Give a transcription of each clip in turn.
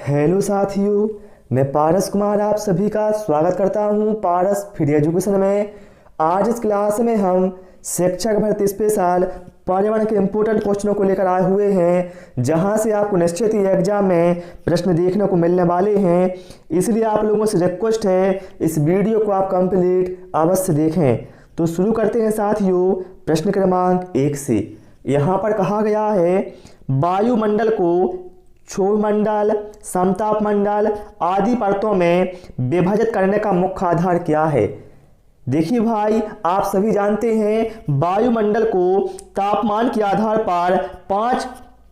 Hello साथियों, मैं पारस कुमार आप सभी का स्वागत करता हूं पारस फ्री एजुकेशन में। आज इस क्लास में हम शिक्षक भर्ती स्पेशल पर्यावरण के इम्पोर्टेंट क्वेश्चनों को लेकर आए हुए हैं, जहां से आपको निश्चित ही एग्जाम में प्रश्न देखने को मिलने वाले हैं। इसलिए आप लोगों से रिक्वेस्ट है, इस वीडियो को आप कंप्लीट अवश्य देखें। तो शुरू करते हैं साथियों प्रश्न क्रमांक 1 से। यहाँ पर कहा गया है, वायुमंडल को क्षोभमंडल, समताप मंडल आदि परतों में विभाजित करने का मुख्य आधार क्या है। देखिए भाई, आप सभी जानते हैं वायुमंडल को तापमान के आधार पर 5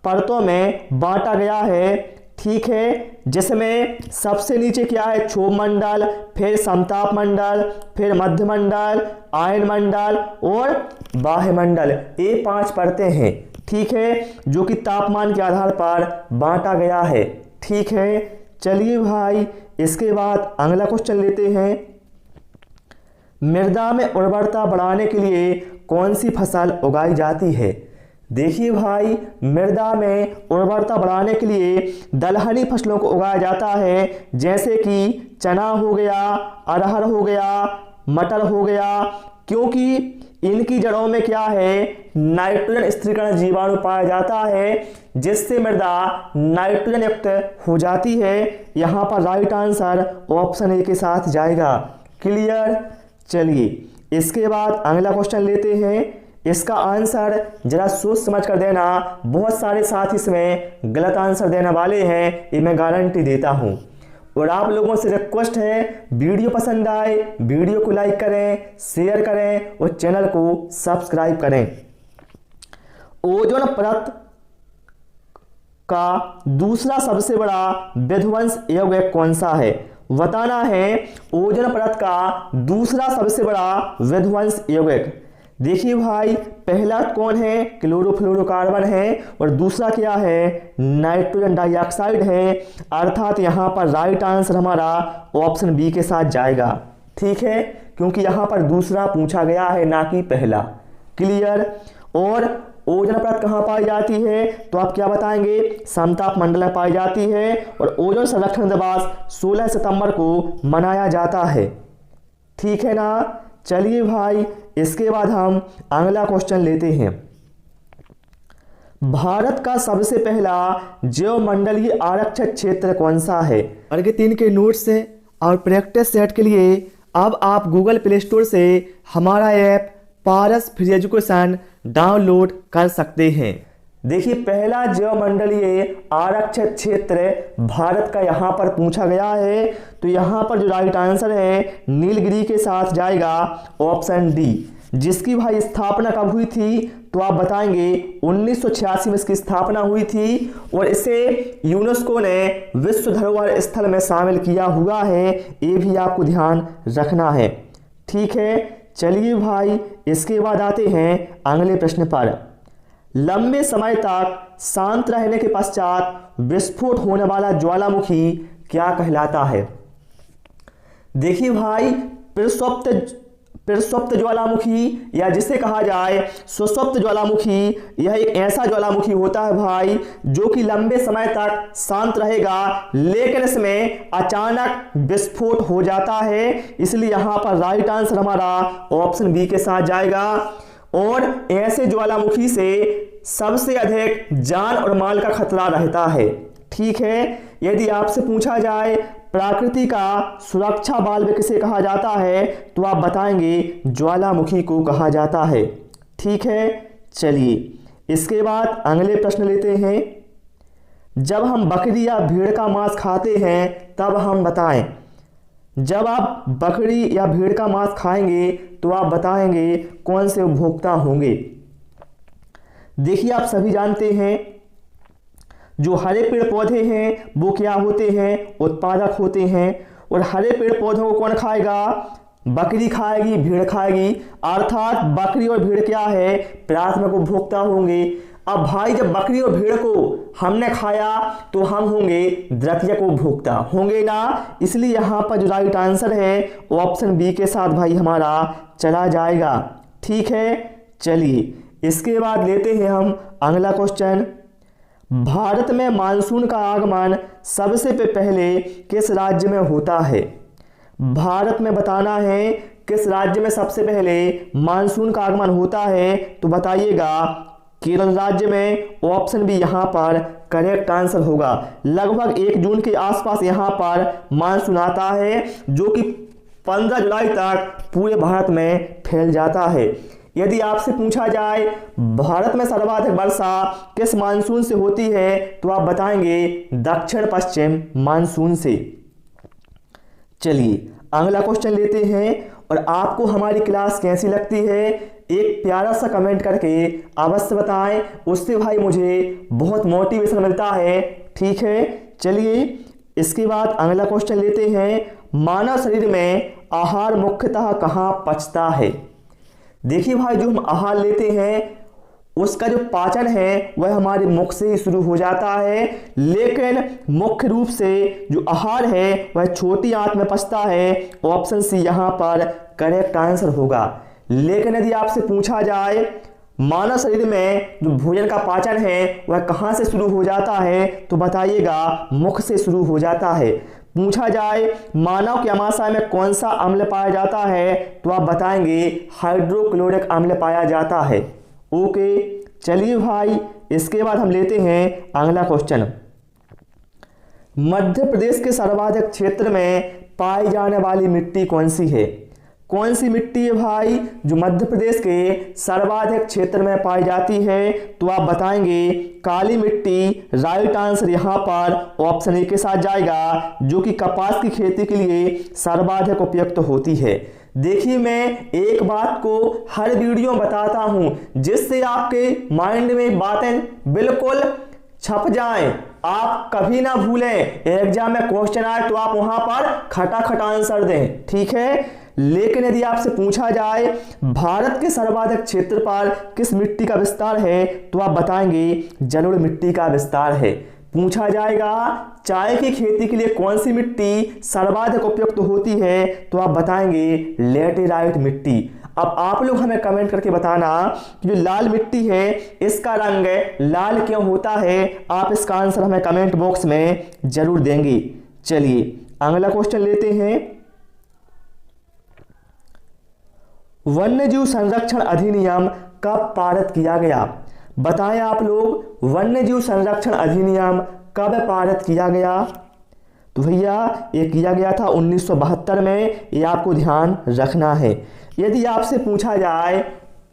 परतों में बांटा गया है, ठीक है। जिसमें सबसे नीचे क्या है, क्षोभमंडल, फिर समताप मंडल, फिर मध्यमंडल, आयनमंडल और बाह्यमंडल। ये 5 परतें हैं, ठीक है, जो कि तापमान के आधार पर बांटा गया है, ठीक है। चलिए भाई, इसके बाद अगला क्वेश्चन लेते हैं। मृदा में उर्वरता बढ़ाने के लिए कौन सी फसल उगाई जाती है। देखिए भाई, मृदा में उर्वरता बढ़ाने के लिए दलहनी फसलों को उगाया जाता है, जैसे कि चना हो गया, अरहर हो गया, मटर हो गया, क्योंकि इनकी जड़ों में क्या है, नाइट्रोजन स्थिरीकरण जीवाणु पाया जाता है, जिससे मृदा नाइट्रोजन युक्त हो जाती है। यहाँ पर राइट आंसर ऑप्शन ए के साथ जाएगा। क्लियर। चलिए, इसके बाद अगला क्वेश्चन लेते हैं। इसका आंसर जरा सोच समझ कर देना, बहुत सारे साथी इसमें गलत आंसर देने वाले हैं, ये मैं गारंटी देता हूँ। और आप लोगों से रिक्वेस्ट है, वीडियो पसंद आए वीडियो को लाइक करें, शेयर करें और चैनल को सब्सक्राइब करें। ओजोन परत का दूसरा सबसे बड़ा विध्वंस यौगिक कौन सा है। बताना है ओजोन परत का दूसरा सबसे बड़ा विध्वंस यौगिक। देखिए भाई, पहला कौन है, क्लोरोफ्लोरोकार्बन है, और दूसरा क्या है, नाइट्रोजन डाइऑक्साइड है। अर्थात यहाँ पर राइट आंसर हमारा ऑप्शन बी के साथ जाएगा, ठीक है, क्योंकि यहाँ पर दूसरा पूछा गया है, ना कि पहला। क्लियर। और ओजोन परत कहाँ पाई जाती है, तो आप क्या बताएंगे, समताप मंडल में पाई जाती है। और ओजोन संरक्षण दिवस 16 सितंबर को मनाया जाता है, ठीक है ना। चलिए भाई, इसके बाद हम अगला क्वेश्चन लेते हैं। भारत का सबसे पहला जैवमंडलीय आरक्षित क्षेत्र कौन सा है। वर्ग 3 के नोट्स और प्रैक्टिस सेट के लिए अब आप गूगल प्ले स्टोर से हमारा ऐप पारस फ्री एजुकेशन डाउनलोड कर सकते हैं। देखिए, पहला जैवमंडलीय आरक्षित क्षेत्र भारत का यहाँ पर पूछा गया है, तो यहाँ पर जो राइट आंसर है नीलगिरी के साथ जाएगा, ऑप्शन डी। जिसकी भाई स्थापना कब हुई थी, तो आप बताएंगे 1986 में इसकी स्थापना हुई थी, और इसे यूनेस्को ने विश्व धरोहर स्थल में शामिल किया हुआ है, ये भी आपको ध्यान रखना है, ठीक है। चलिए भाई, इसके बाद आते हैं अगले प्रश्न पर। लंबे समय तक शांत रहने के पश्चात विस्फोट होने वाला ज्वालामुखी क्या कहलाता है। देखिए भाई, प्रस्वप्त ज्वालामुखी, या जिसे कहा जाए सुषुप्त ज्वालामुखी, यह एक ऐसा ज्वालामुखी होता है भाई, जो कि लंबे समय तक शांत रहेगा, लेकिन इसमें अचानक विस्फोट हो जाता है। इसलिए यहाँ पर राइट आंसर हमारा ऑप्शन बी के साथ जाएगा। और ऐसे ज्वालामुखी से सबसे अधिक जान और माल का खतरा रहता है, ठीक है। यदि आपसे पूछा जाए प्रकृति का सुरक्षा वाल्व किसे कहा जाता है, तो आप बताएंगे ज्वालामुखी को कहा जाता है, ठीक है। चलिए, इसके बाद अगले प्रश्न लेते हैं। जब हम बकरी या भेड़ का मांस खाते हैं, तब हम बताएं। जब आप बकरी या भेड़ का मांस खाएंगे, तो आप बताएंगे कौन से उपभोक्ता होंगे। देखिए, आप सभी जानते हैं जो हरे पेड़ पौधे हैं वो क्या होते हैं, उत्पादक होते हैं। और हरे पेड़ पौधों को कौन खाएगा, बकरी खाएगी, भेड़ खाएगी। अर्थात बकरी और भेड़ क्या है, प्राथमिक उपभोक्ता होंगे। अब भाई, जब बकरी और भेड़ को हमने खाया, तो हम होंगे द्वितीयक उपभोक्ता, होंगे ना। इसलिए यहाँ पर जो राइट आंसर है ऑप्शन बी के साथ भाई हमारा चला जाएगा, ठीक है। चलिए, इसके बाद लेते हैं हम अगला क्वेश्चन। भारत में मानसून का आगमन सबसे पहले किस राज्य में होता है? भारत में बताना है किस राज्य में सबसे पहले मानसून का आगमन होता है, तो बताइएगा केरल राज्य में। ऑप्शन बी यहाँ पर करेक्ट आंसर होगा। लगभग 1 जून के आसपास यहाँ पर मानसून आता है, जो कि 15 जुलाई तक पूरे भारत में फैल जाता है। यदि आपसे पूछा जाए भारत में सर्वाधिक वर्षा किस मानसून से होती है, तो आप बताएंगे दक्षिण पश्चिम मानसून से। चलिए अगला क्वेश्चन लेते हैं, और आपको हमारी क्लास कैसी लगती है एक प्यारा सा कमेंट करके अवश्य बताएं, उससे भाई मुझे बहुत मोटिवेशन मिलता है। ठीक है, चलिए इसके बाद अगला क्वेश्चन लेते हैं, मानव शरीर में आहार मुख्यतः कहाँ पचता है? देखिए भाई, जो हम आहार लेते हैं उसका जो पाचन है वह हमारे मुख से ही शुरू हो जाता है, लेकिन मुख्य रूप से जो आहार है वह छोटी आंत में पचता है। ऑप्शन सी यहाँ पर करेक्ट आंसर होगा। लेकिन यदि आपसे पूछा जाए मानव शरीर में जो भोजन का पाचन है वह कहाँ से शुरू हो जाता है, तो बताइएगा मुख से शुरू हो जाता है। पूछा जाए मानव के अमाशय में कौन सा अम्ल पाया जाता है, तो आप बताएंगे हाइड्रोक्लोरिक अम्ल पाया जाता है। ओके, चलिए भाई इसके बाद हम लेते हैं अगला क्वेश्चन। मध्य प्रदेश के सर्वाधिक क्षेत्र में पाई जाने वाली मिट्टी कौन सी है? कौन सी मिट्टी है भाई जो मध्य प्रदेश के सर्वाधिक क्षेत्र में पाई जाती है, तो आप बताएंगे काली मिट्टी। राइट आंसर यहाँ पर ऑप्शन ए के साथ जाएगा, जो कि कपास की खेती के लिए सर्वाधिक उपयुक्त होती है। देखिए, मैं एक बात को हर वीडियो में बताता हूं जिससे आपके माइंड में बातें बिल्कुल छप जाएं, आप कभी ना भूलें। एग्जाम में क्वेश्चन आए तो आप वहां पर खटाखट आंसर दें, ठीक है। लेकिन यदि आपसे पूछा जाए भारत के सर्वाधिक क्षेत्र पर किस मिट्टी का विस्तार है, तो आप बताएंगे जलोढ़ मिट्टी का विस्तार है। पूछा जाएगा चाय की खेती के लिए कौन सी मिट्टी सर्वाधिक उपयुक्त होती है, तो आप बताएंगे लेटेराइट मिट्टी। अब आप लोग हमें कमेंट करके बताना कि जो लाल मिट्टी है इसका रंग लाल क्यों होता है, आप इसका आंसर हमें कमेंट बॉक्स में जरूर देंगे। चलिए अगला क्वेश्चन लेते हैं। वन्यजीव संरक्षण अधिनियम कब पारित किया गया? बताएं आप लोग, वन्यजीव संरक्षण अधिनियम कब पारित किया गया? तो भैया ये किया गया था 1972 में, ये आपको ध्यान रखना है। यदि आपसे पूछा जाए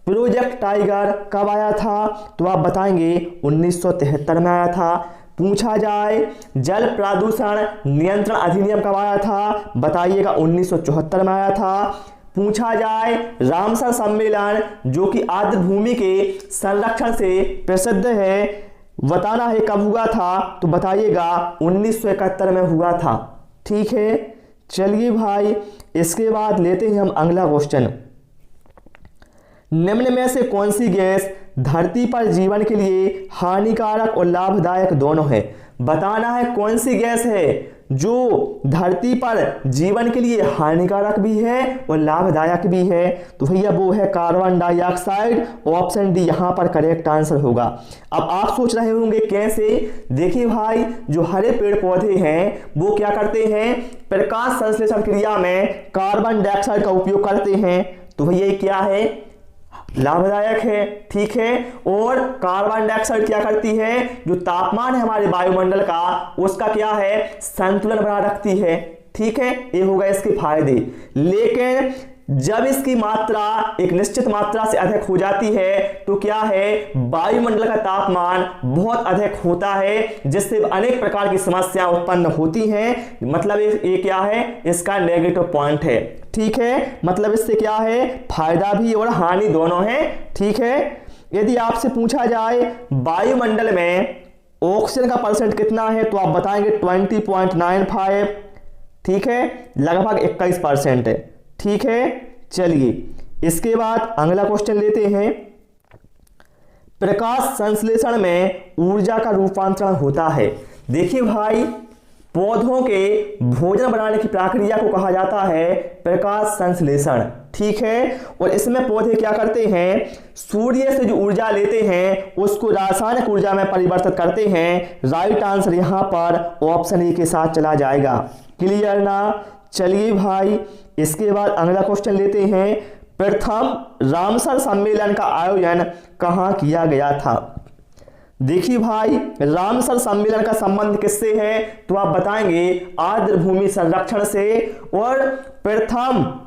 प्रोजेक्ट टाइगर कब आया था, तो आप बताएंगे 1973 में आया था। पूछा जाए जल प्रदूषण नियंत्रण अधिनियम कब आया था, बताइएगा 1974 में आया था। पूछा जाए रामसर सम्मेलन जो कि आर्द्र भूमि के संरक्षण से प्रसिद्ध है, बताना है कब हुआ था, तो बताइएगा 1971 में हुआ था। ठीक है, चलिए भाई इसके बाद लेते हैं हम अगला क्वेश्चन। निम्न में से कौन सी गैस धरती पर जीवन के लिए हानिकारक और लाभदायक दोनों है? बताना है कौन सी गैस है जो धरती पर जीवन के लिए हानिकारक भी है और लाभदायक भी है, तो भैया वो है कार्बन डाइऑक्साइड। ऑप्शन डी यहाँ पर करेक्ट आंसर होगा। अब आप सोच रहे होंगे कैसे? देखिए भाई, जो हरे पेड़ पौधे हैं वो क्या करते हैं, प्रकाश संश्लेषण क्रिया में कार्बन डाइऑक्साइड का उपयोग करते हैं, तो भैया ये क्या है, लाभदायक है। ठीक है, और कार्बन डाइऑक्साइड क्या करती है, जो तापमान है हमारे वायुमंडल का उसका क्या है, संतुलन बनाए रखती है। ठीक है, ये होगा इसके फायदे। लेकिन जब इसकी मात्रा एक निश्चित मात्रा से अधिक हो जाती है तो क्या है, वायुमंडल का तापमान बहुत अधिक होता है, जिससे अनेक प्रकार की समस्याएं उत्पन्न होती हैं। मतलब ये क्या है, इसका नेगेटिव पॉइंट है। ठीक है, मतलब इससे क्या है, फायदा भी और हानि दोनों है। ठीक है, यदि आपसे पूछा जाए वायुमंडल में ऑक्सीजन का परसेंट कितना है, तो आप बताएंगे 20.95। ठीक है, लगभग 21% है। ठीक है, चलिए इसके बाद अगला क्वेश्चन लेते हैं। प्रकाश संश्लेषण में ऊर्जा का रूपांतरण होता है। देखिए भाई, पौधों के भोजन बनाने की प्रक्रिया को कहा जाता है प्रकाश संश्लेषण। ठीक है, और इसमें पौधे क्या करते हैं, सूर्य से जो ऊर्जा लेते हैं उसको रासायनिक ऊर्जा में परिवर्तित करते हैं। राइट आंसर यहाँ पर ऑप्शन ए के साथ चला जाएगा। क्लियर ना? चलिए भाई, इसके बाद अगला क्वेश्चन लेते हैं। प्रथम रामसर सम्मेलन का आयोजन कहाँ किया गया था? देखिए भाई, रामसर सम्मेलन का संबंध किससे है, तो आप बताएंगे आर्द्र भूमि संरक्षण से। और प्रथम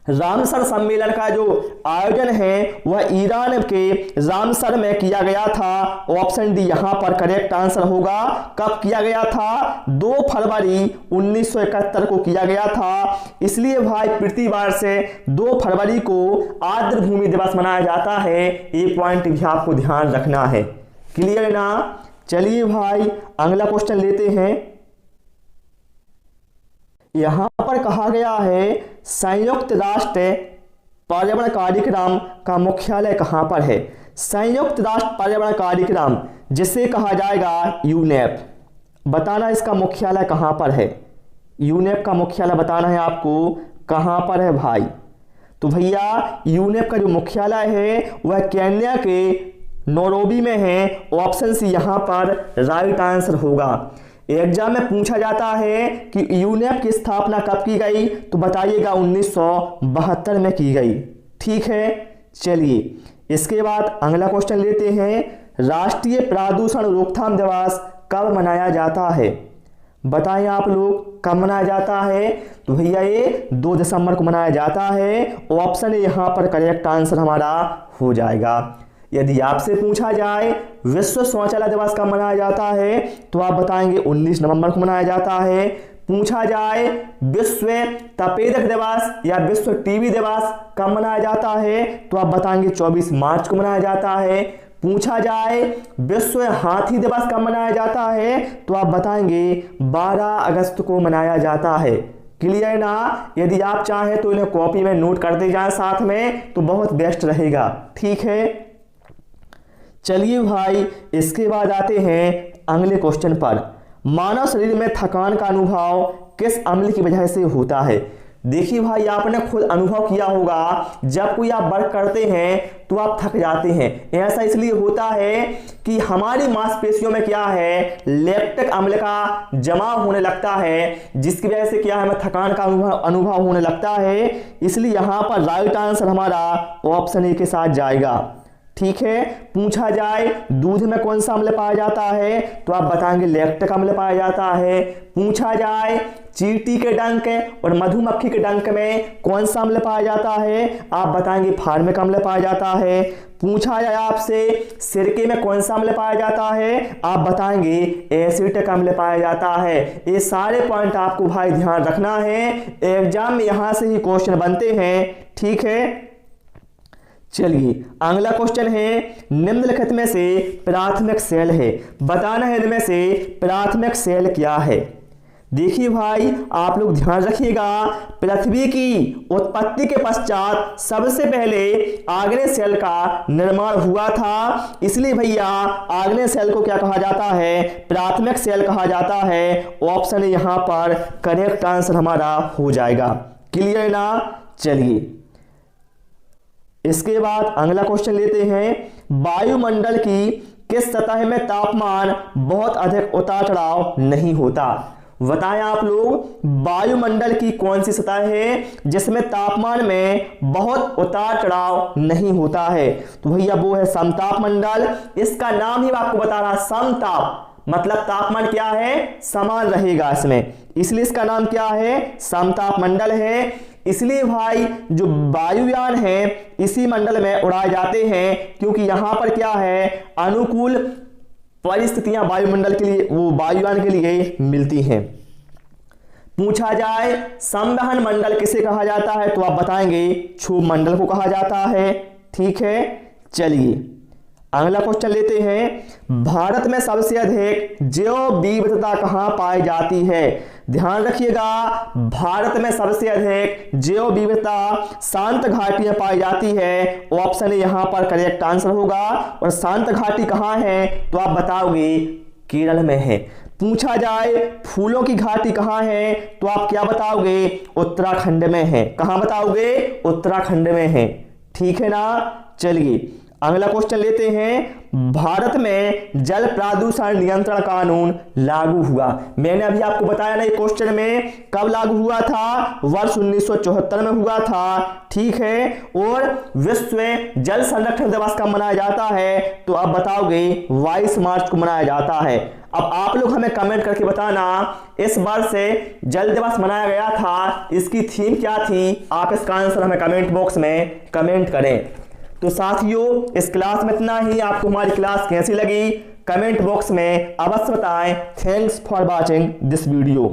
रामसर सम्मेलन का जो आयोजन है वह ईरान के रामसर में किया गया था। ऑप्शन डी यहां पर करेक्ट आंसर होगा। कब किया गया था? 2 फरवरी 1971 को किया गया था। इसलिए भाई प्रतिवर्ष 2 फरवरी को आर्द्र भूमि दिवस मनाया जाता है। ये पॉइंट भी आपको ध्यान रखना है। क्लियर ना? चलिए भाई, अगला क्वेश्चन लेते हैं। यहां पर कहा गया है संयुक्त राष्ट्र पर्यावरण कार्यक्रम का मुख्यालय कहां पर है? संयुक्त राष्ट्र पर्यावरण कार्यक्रम जिसे कहा जाएगा यूनेप, बताना इसका मुख्यालय कहां पर है। यूनेप का मुख्यालय बताना है आपको कहां पर है भाई। तो भैया यूनेप का जो मुख्यालय है वह केन्या के नैरोबी में है। ऑप्शन सी यहां पर राइट आंसर होगा। एग्जाम में पूछा जाता है कि यूनेप की स्थापना कब की गई, तो बताइएगा 1972 में की गई। ठीक है, चलिए इसके बाद अगला क्वेश्चन लेते हैं। राष्ट्रीय प्रदूषण रोकथाम दिवस कब मनाया जाता है? बताएं आप लोग कब मनाया जाता है। तो भैया ये 2 दिसंबर को मनाया जाता है। ऑप्शन ए यहाँ पर करेक्ट आंसर हमारा हो जाएगा। यदि आपसे पूछा जाए विश्व शौचालय दिवस कब मनाया जाता है, तो आप बताएंगे 19 नवंबर को मनाया जाता है। पूछा जाए विश्व तपेदिक दिवस या विश्व टीबी दिवस कब मनाया जाता है, तो आप बताएंगे 24 मार्च को मनाया जाता है। पूछा जाए विश्व हाथी दिवस कब मनाया जाता है, तो आप बताएंगे 12 अगस्त को मनाया जाता है। क्लियर ना? यदि आप चाहें तो इन्हें कॉपी में नोट करते जाएं साथ में, तो बहुत बेस्ट रहेगा। ठीक है, चलिए भाई, इसके बाद आते हैं अगले क्वेश्चन पर। मानव शरीर में थकान का अनुभव किस अम्ल की वजह से होता है? देखिए भाई, आपने खुद अनुभव किया होगा, जब कोई आप वर्क करते हैं तो आप थक जाते हैं। ऐसा इसलिए होता है कि हमारी मांसपेशियों में क्या है, लैक्टिक अम्ल का जमा होने लगता है, जिसकी वजह से क्या है, हमें थकान का अनुभव होने लगता है। इसलिए यहाँ पर राइट आंसर हमारा ऑप्शन ए के साथ जाएगा। ठीक है, पूछा जाए दूध में कौन सा अम्ल पाया जाता है, तो आप बताएंगे लैक्टिक अम्ल पाया जाता है। पूछा जाए चींटी के डंक और मधुमक्खी के डंक में कौन सा अम्ल पाया जाता है, आप बताएंगे फार्मिक अम्ल पाया जाता है। पूछा जाए आपसे सिरके में कौन सा अम्ल पाया जाता है, आप बताएंगे एसिटिक अम्ल पाया जाता है। ये सारे पॉइंट आपको भाई ध्यान रखना है, एग्जाम में यहां से ही क्वेश्चन बनते हैं। ठीक है, चलिए अगला क्वेश्चन है। निम्नलिखित में से प्राथमिक सेल है, बताना है इनमें से प्राथमिक सेल क्या है। देखिए भाई, आप लोग ध्यान रखिएगा, पृथ्वी की उत्पत्ति के पश्चात सबसे पहले आग्नेय सेल का निर्माण हुआ था। इसलिए भैया आग्नेय सेल को क्या कहा जाता है, प्राथमिक सेल कहा जाता है। ऑप्शन यहाँ पर करेक्ट आंसर हमारा हो जाएगा। क्लियर ना? चलिए इसके बाद अगला क्वेश्चन लेते हैं। वायुमंडल की किस सतह में तापमान बहुत अधिक उतार चढ़ाव नहीं होता? बताएं आप लोग, वायुमंडल की कौन सी सतह है जिसमें तापमान में बहुत उतार चढ़ाव नहीं होता है? तो भैया वो है समताप मंडल। इसका नाम ही आपको बता रहा, समताप मतलब तापमान क्या है, समान रहेगा इसमें, इसलिए इसका नाम क्या है, समताप मंडल है। इसलिए भाई जो वायुयान है इसी मंडल में उड़ाए जाते हैं, क्योंकि यहां पर क्या है, अनुकूल परिस्थितियां वायुमंडल के लिए, वो वायुयान के लिए मिलती हैं। पूछा जाए संवहन मंडल किसे कहा जाता है, तो आप बताएंगे क्षोभ मंडल को कहा जाता है। ठीक है, चलिए अगला क्वेश्चन लेते हैं। भारत में सबसे अधिक जैव विविधता कहां पाई जाती है? ध्यान रखिएगा, भारत में सबसे अधिक जैव विविधता शांत घाटी में पाई जाती है। ऑप्शन यहां पर करेक्ट आंसर होगा। और शांत घाटी कहां है, तो आप बताओगे केरल में है। पूछा जाए फूलों की घाटी कहाँ है तो आप क्या बताओगे? उत्तराखंड में है। कहाँ बताओगे? उत्तराखंड में है। ठीक है ना। चलिए अगला क्वेश्चन लेते हैं। भारत में जल प्रदूषण नियंत्रण कानून लागू हुआ, मैंने अभी आपको बताया ना ये क्वेश्चन में, कब लागू हुआ था? वर्ष 1974 में हुआ था। ठीक है। और विश्व जल संरक्षण दिवस कब मनाया जाता है तो आप बताओगे 22 मार्च को मनाया जाता है। अब आप लोग हमें कमेंट करके बताना इस वर्ष से जल दिवस मनाया गया था, इसकी थीम क्या थी? आप इसका आंसर हमें कमेंट बॉक्स में कमेंट करें। तो साथियों इस क्लास में इतना ही। आपको हमारी क्लास कैसी लगी कमेंट बॉक्स में अवश्य बताएं। Thanks for watching this video.